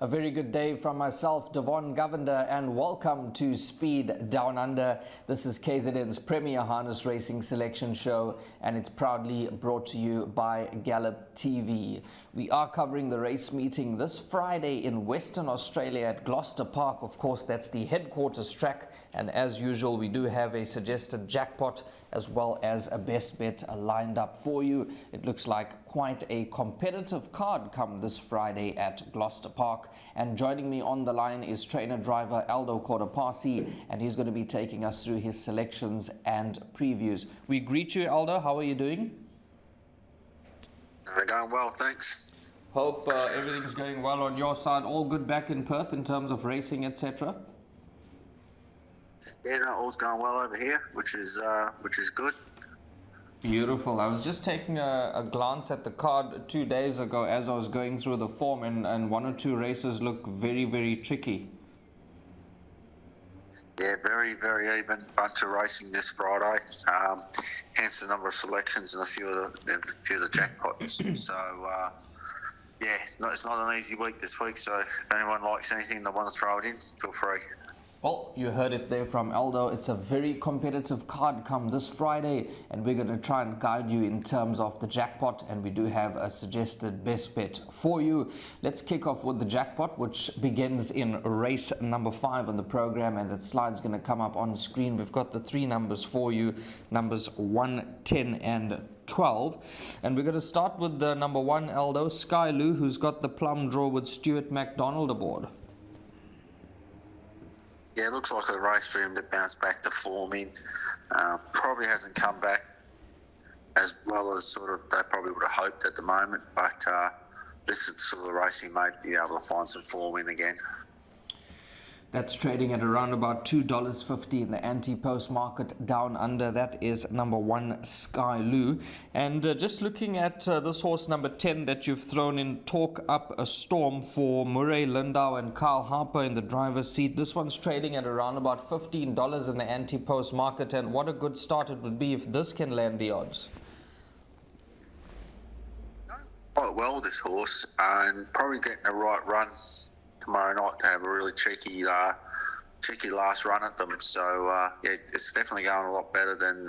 A very good day from myself, Devon Govender, and welcome to Speed Down Under. This is KZN's premier harness racing selection show, and it's proudly brought to you by Gallop TV. We are covering the race meeting this Friday in Western Australia at Gloucester Park. Of course, that's the headquarters track, and as usual, we do have a suggested jackpot as well as a best bet lined up for you. It looks like quite a competitive card come this Friday at Gloucester Park. And joining me on the line is trainer-driver Aldo Cortopasi, and he's going to be taking us through his selections and previews. We greet you, Aldo. How are you doing? Going well, thanks. Hope everything's going well on your side. All good back in Perth in terms of racing, etc.? Yeah, no, all's going well over here, which is good. Beautiful. I was just taking a glance at the card 2 days ago as I was going through the form, and one or two races look very, very tricky. Yeah, very, very even bunch of racing this Friday. Hence the number of selections and a few of the jackpots. So, yeah, it's not an easy week this week. So if anyone likes anything they want to throw it in, feel free. Well, you heard it there from Aldo. It's a very competitive card come this Friday, and we're going to try and guide you in terms of the jackpot, and we do have a suggested best bet for you. Let's kick off with the jackpot, which begins in race number 5 on the program, and that slide's going to come up on screen. We've got the 3 numbers for you, numbers 1, 10 and 12, and we're going to start with the number 1, Aldo, Sky Lou, who's got the plum draw with Stuart McDonald aboard. Yeah, it looks like a race for him to bounce back to form in. Probably hasn't come back as well as sort of they probably would have hoped at the moment, but this is sort of the race he may be able to find some form in again. That's trading at around about $2.50 in the anti-post market down under. That is number 1, Sky Lou. And just looking at this horse number 10 that you've thrown in, Talk Up a Storm, for Murray Lindau and Kyle Harper in the driver's seat. This one's trading at around about $15 in the anti-post market. And what a good start it would be if this can land the odds. Quite well, this horse, and probably getting the right run tomorrow night to have a really cheeky last run at them. So yeah, it's definitely going a lot better than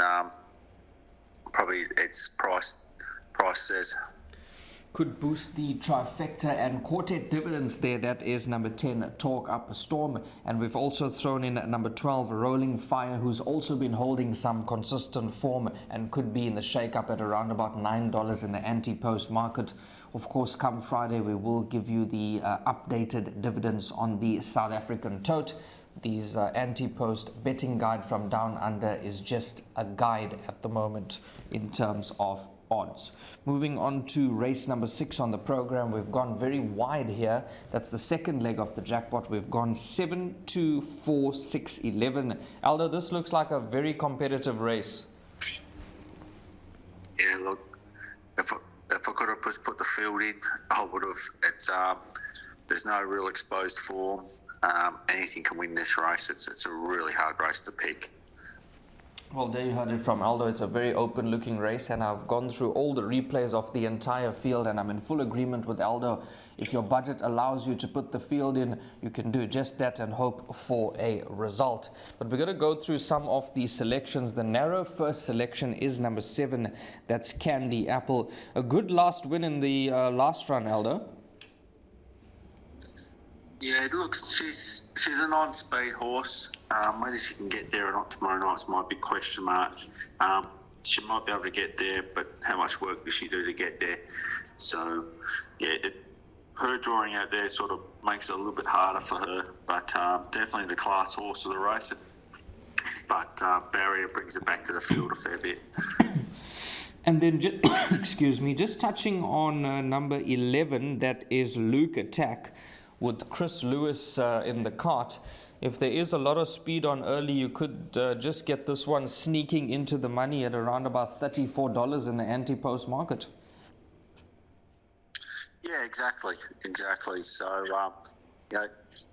probably its price says. Could boost the trifecta and quartet dividends there. That is number 10, Talk Up a Storm. And we've also thrown in number 12, Rolling Fire, who's also been holding some consistent form and could be in the shake-up at around about $9 in the anti-post market. Of course, come Friday, we will give you the updated dividends on the South African tote. These anti-post betting guide from Down Under is just a guide at the moment in terms of odds. Moving on to race number 6 on the program, we've gone very wide here. That's the second leg of the jackpot. We've gone 7, 2, 4, 6, 11. Aldo, this looks like a very competitive race. Yeah, look, if I could have put the field in, I would have. There's no real exposed form. Anything can win this race. It's a really hard race to pick. Well, there you heard it from Aldo. It's a very open-looking race, and I've gone through all the replays of the entire field, and I'm in full agreement with Aldo. If your budget allows you to put the field in, you can do just that and hope for a result. But we're going to go through some of the selections. The narrow first selection is number 7. That's Candy Apple. A good last win in the last run, Aldo. Yeah, it looks she's a 9-speed horse. Whether she can get there or not tomorrow night's my big question mark. She might be able to get there, but how much work does she do to get there? So, yeah, her drawing out there sort of makes it a little bit harder for her. But definitely the class horse of the race. But barrier brings it back to the field a fair bit. And then, excuse me, just touching on number 11, that is Luke Attack, with Chris Lewis in the cart. If there is a lot of speed on early, you could just get this one sneaking into the money at around about $34 in the anti-post market. Yeah, exactly. So, you know,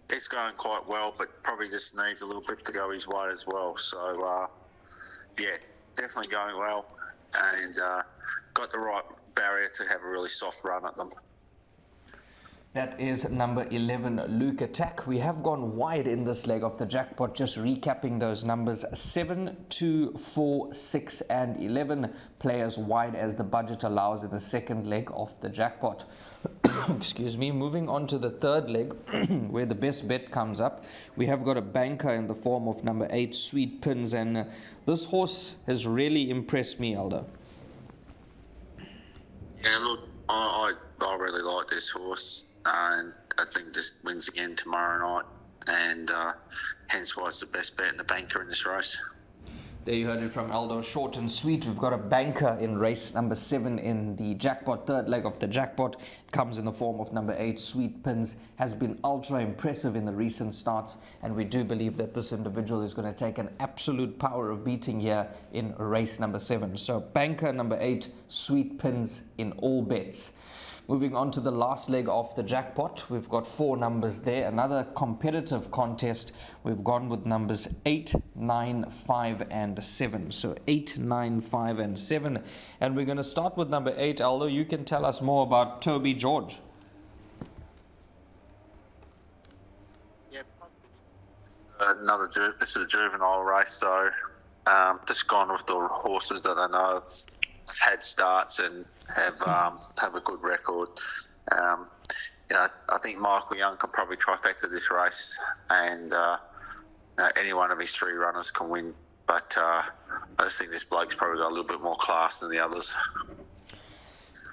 it's going quite well, but probably just needs a little bit to go his way as well. So, yeah, definitely going well, and got the right barrier to have a really soft run at them. That is number 11, Luke Attack. We have gone wide in this leg of the jackpot. Just recapping those numbers: 7, 2, 4, 6, and 11. Play as wide as the budget allows in the second leg of the jackpot. Excuse me. Moving on to the third leg, where the best bet comes up. We have got a banker in the form of number 8, Sweet Pins, and this horse has really impressed me, Aldo. Yeah, look, I really like this horse, and I think this wins again tomorrow night, and hence why it's the best bet in the banker in this race. There you heard it from Aldo, short and sweet. We've got a banker in race number 7 in the jackpot, third leg of the jackpot. It comes in the form of number 8, Sweet Pins. Has been ultra impressive in the recent starts, and we do believe that this individual is going to take an absolute power of beating here in race number 7. So banker number 8, Sweet Pins in all bets. Moving on to the last leg of the jackpot, we've got 4 numbers there. Another competitive contest. We've gone with numbers 8, 9, 5, and 7. So 8, 9, 5, and 7. And we're going to start with number 8. Aldo, you can tell us more about Toby George. Yeah, this is a juvenile race, so just gone with the horses that I know have had starts and have a good record. I think Michael Young can probably trifecta this race, and any one of his 3 runners can win. But I just think this bloke's probably got a little bit more class than the others.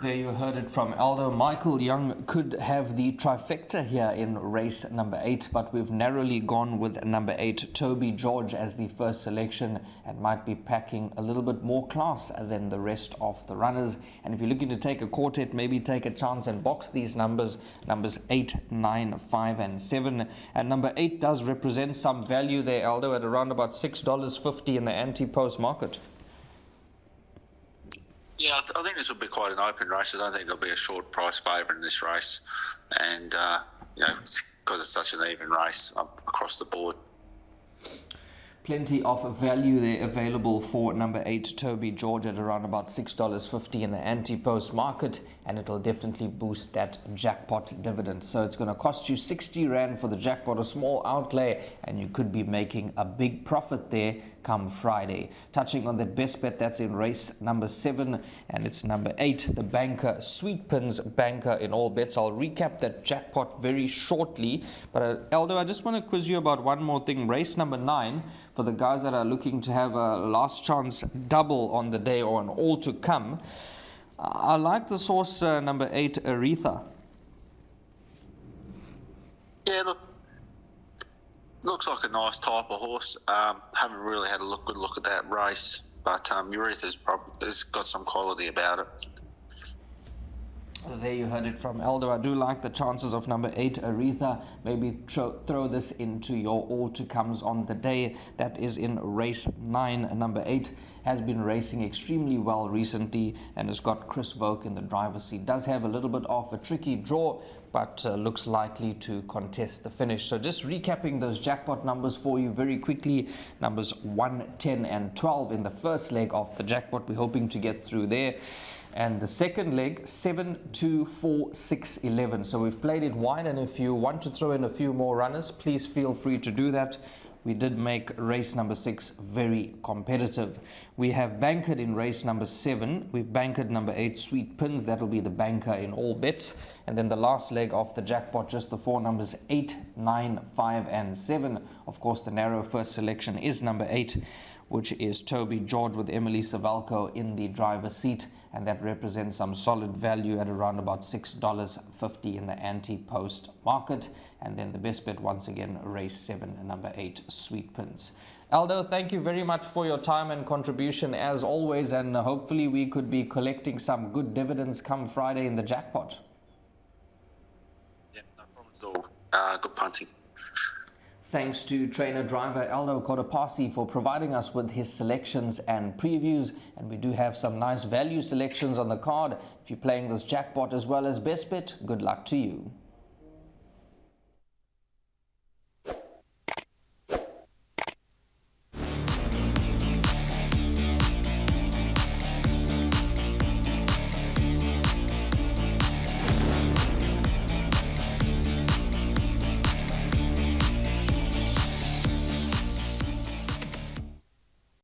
There you heard it from Aldo. Michael Young could have the trifecta here in race number 8, but we've narrowly gone with number 8, Toby George, as the first selection, and might be packing a little bit more class than the rest of the runners. And if you're looking to take a quartet, maybe take a chance and box these numbers 8, 9, 5, and 7. And number 8 does represent some value there, Aldo, at around about $6.50 in the anti-post market. Yeah, I think this will be quite an open race. I don't think there'll be a short price favourite in this race. And, because it's such an even race across the board. Plenty of value there available for number 8, Toby George, at around about $6.50 in the anti-post market, and it'll definitely boost that jackpot dividend. So it's going to cost you 60 Rand for the jackpot, a small outlay, and you could be making a big profit there come Friday. Touching on the best bet, that's in race number 7, and it's number 8, the banker, Sweet Pins banker in all bets. I'll recap that jackpot very shortly, but Aldo, I just want to quiz you about one more thing. Race number 9, for the guys that are looking to have a last chance double on the day or an all to come, I like the source number 8, Aretha. Yeah, looks like a nice type of horse. Haven't really had a good look at that race, but Aretha's got some quality about it. There you heard it from Aldo. I do like the chances of number 8, Aretha. Maybe throw this into your all-to-comes on the day. That is in race 9. Number 8 has been racing extremely well recently and has got Chris Voke in the driver's seat. Does have a little bit of a tricky draw, but looks likely to contest the finish. So just recapping those jackpot numbers for you very quickly. Numbers 1, 10, and 12 in the first leg of the jackpot. We're hoping to get through there. And the second leg, 7, 2, 4, 6, 11. So we've played it wide, and if you want to throw in a few more runners, please feel free to do that. We did make race number 6 very competitive. We have bankered in race number 7. We've bankered number 8, Sweet Pins. That'll be the banker in all bets. And then the last leg of the jackpot, just the 4 numbers 8, 9, 5, and 7. Of course, the narrow first selection is number 8, which is Toby George with Emily Savalco in the driver's seat, and that represents some solid value at around about $6.50 in the anti-post market. And then the best bet, once again, race 7, number 8, Sweet Pins. Aldo, thank you very much for your time and contribution as always, and hopefully we could be collecting some good dividends come Friday in the jackpot. Yeah, no problem at all. Good punting. Thanks to trainer-driver Aldo Kodapasi for providing us with his selections and previews. And we do have some nice value selections on the card. If you're playing this jackpot as well as best bet, good luck to you.